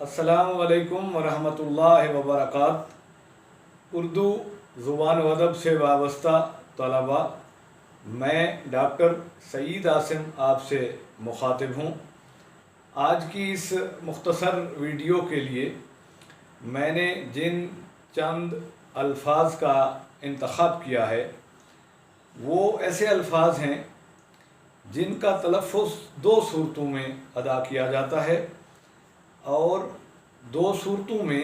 السلام علیکم ورحمۃ اللہ وبرکاتہ۔ اردو زبان و ادب سے وابستہ طلباء، میں ڈاکٹر سعید عاصم آپ سے مخاطب ہوں۔ آج کی اس مختصر ویڈیو کے لیے میں نے جن چند الفاظ کا انتخاب کیا ہے وہ ایسے الفاظ ہیں جن کا تلفظ دو صورتوں میں ادا کیا جاتا ہے اور دو صورتوں میں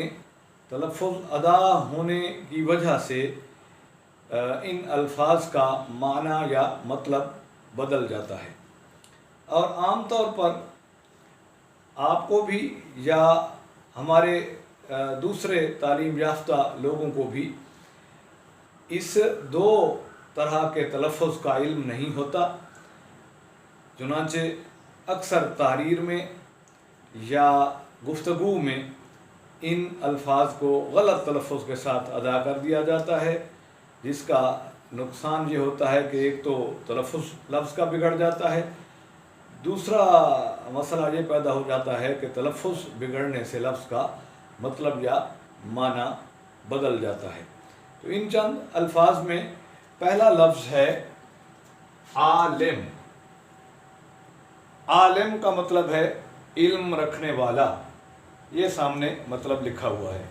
تلفظ ادا ہونے کی وجہ سے ان الفاظ کا معنی یا مطلب بدل جاتا ہے، اور عام طور پر آپ کو بھی یا ہمارے دوسرے تعلیم یافتہ لوگوں کو بھی اس دو طرح کے تلفظ کا علم نہیں ہوتا، چنانچہ اکثر تحریر میں یا گفتگو میں ان الفاظ کو غلط تلفظ کے ساتھ ادا کر دیا جاتا ہے، جس کا نقصان یہ ہوتا ہے کہ ایک تو تلفظ لفظ کا بگڑ جاتا ہے، دوسرا مسئلہ یہ پیدا ہو جاتا ہے کہ تلفظ بگڑنے سے لفظ کا مطلب یا معنی بدل جاتا ہے۔ تو ان چند الفاظ میں پہلا لفظ ہے عالم۔ عالم کا مطلب ہے علم رکھنے والا، یہ سامنے مطلب لکھا ہوا ہے۔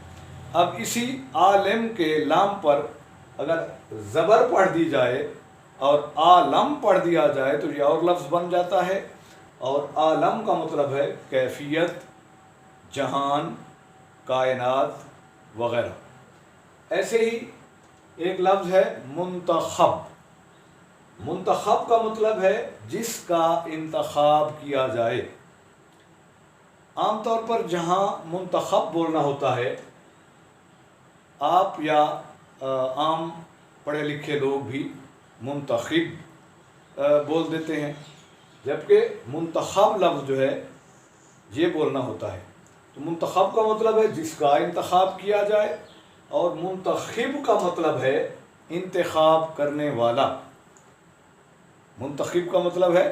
اب اسی عالم کے لام پر اگر زبر پڑھ دی جائے اور عالم پڑھ دیا جائے تو یہ اور لفظ بن جاتا ہے، اور عالم کا مطلب ہے کیفیت، جہان، کائنات وغیرہ۔ ایسے ہی ایک لفظ ہے منتخب۔ منتخب کا مطلب ہے جس کا انتخاب کیا جائے۔ عام طور پر جہاں منتخب بولنا ہوتا ہے، آپ یا عام پڑھے لکھے لوگ بھی منتخب بول دیتے ہیں، جبکہ منتخب لفظ جو ہے یہ بولنا ہوتا ہے۔ تو منتخب کا مطلب ہے جس کا انتخاب کیا جائے، اور منتخب کا مطلب ہے انتخاب کرنے والا۔ منتخب کا مطلب ہے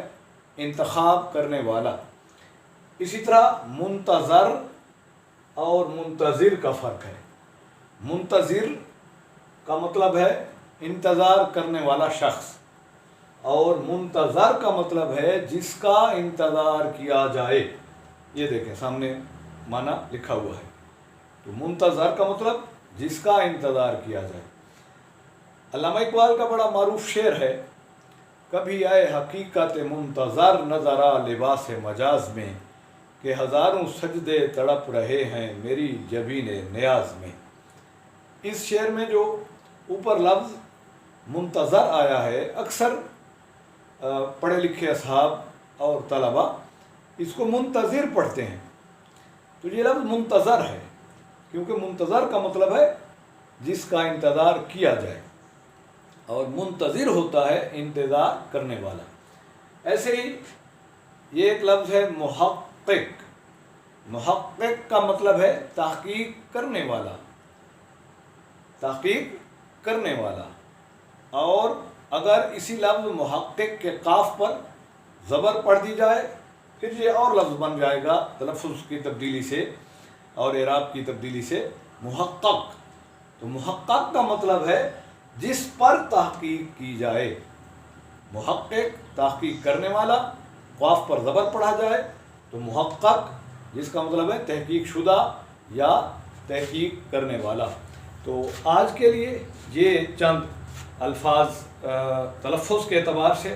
انتخاب کرنے والا۔ اسی طرح منتظر اور منتظر کا فرق ہے۔ منتظر کا مطلب ہے انتظار کرنے والا شخص، اور منتظر کا مطلب ہے جس کا انتظار کیا جائے۔ یہ دیکھیں سامنے معنی لکھا ہوا ہے۔ تو منتظر کا مطلب جس کا انتظار کیا جائے۔ علامہ اقبال کا بڑا معروف شعر ہے، کبھی آئے حقیقت منتظر نظر آ لباس مجاز میں، کہ ہزاروں سجدے تڑپ رہے ہیں میری جبین نیاز میں۔ اس شعر میں جو اوپر لفظ منتظر آیا ہے، اکثر پڑھے لکھے اصحاب اور طلباء اس کو منتظر پڑھتے ہیں۔ تو یہ لفظ منتظر ہے، کیونکہ منتظر کا مطلب ہے جس کا انتظار کیا جائے، اور منتظر ہوتا ہے انتظار کرنے والا۔ ایسے ہی یہ ایک لفظ ہے محقق۔ محقق کا مطلب ہے تحقیق کرنے والا، تحقیق کرنے والا۔ اور اگر اسی لفظ محقق کے قاف پر زبر پڑھ دی جائے پھر یہ اور لفظ بن جائے گا تلفظ کی تبدیلی سے اور اعراب کی تبدیلی سے، محقق۔ تو محقق کا مطلب ہے جس پر تحقیق کی جائے۔ محقق تحقیق کرنے والا، قاف پر زبر پڑھا جائے تو محقق، جس کا مطلب ہے تحقیق شدہ یا تحقیق کرنے والا۔ تو آج کے لیے یہ چند الفاظ تلفظ کے اعتبار سے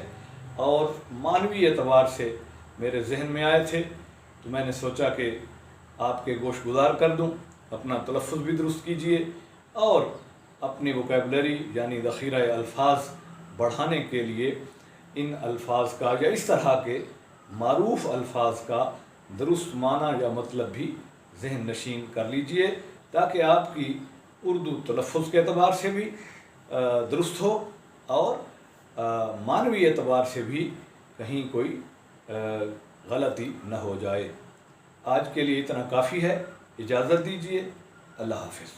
اور معنوی اعتبار سے میرے ذہن میں آئے تھے، تو میں نے سوچا کہ آپ کے گوش گزار کر دوں، اپنا تلفظ بھی درست کیجئے اور اپنی ووکیبلری یعنی ذخیرہ الفاظ بڑھانے کے لیے ان الفاظ کا یا اس طرح کے معروف الفاظ کا درست معنی یا مطلب بھی ذہن نشین کر لیجئے، تاکہ آپ کی اردو تلفظ کے اعتبار سے بھی درست ہو اور معنوی اعتبار سے بھی کہیں کوئی غلطی نہ ہو جائے۔ آج کے لیے اتنا کافی ہے، اجازت دیجئے، اللہ حافظ۔